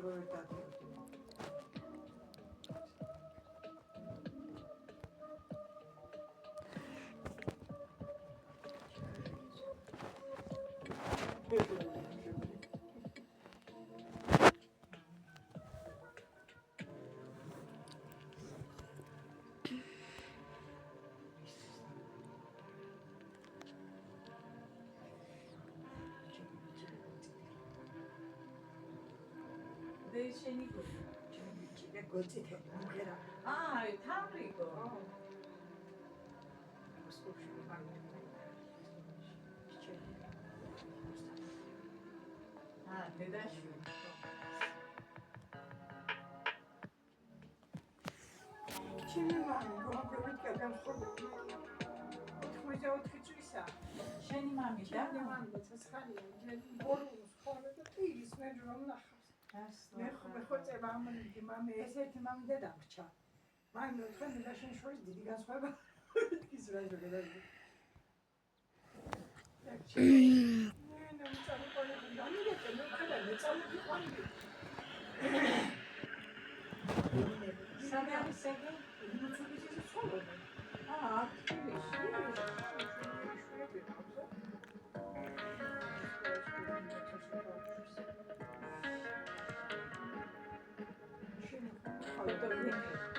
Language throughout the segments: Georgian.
დროებით დადიოდი. Değişeni koy. içine gocite mukera. Aa, tabriko. Ha, neden şu? Şimdi var mı? Bu haberlik adam soruyor. Oturmaca oturucuysa. Şeni mami, Şimdi değil var mi? mı? Tasarıyor. Borumuz falan da değil. İsmet Rom'la. მე ხოწება ამბობდი მამე ესეთი მამი და დამრჩა. მაინც თქვენ და შენ შორის დიდი განსხვავება ის რა შეიძლება. ნუ წამოყოლე დამიგეთ მე ხება მე წამოყოლე. Sabah sege? ნუ ცუდის ის ცხოვრობენ. Aa, aktivist.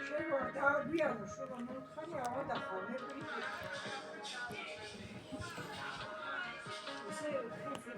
შენ დავაბიანო შულა მოთხარი ავადახა მე პრინციპი. ისე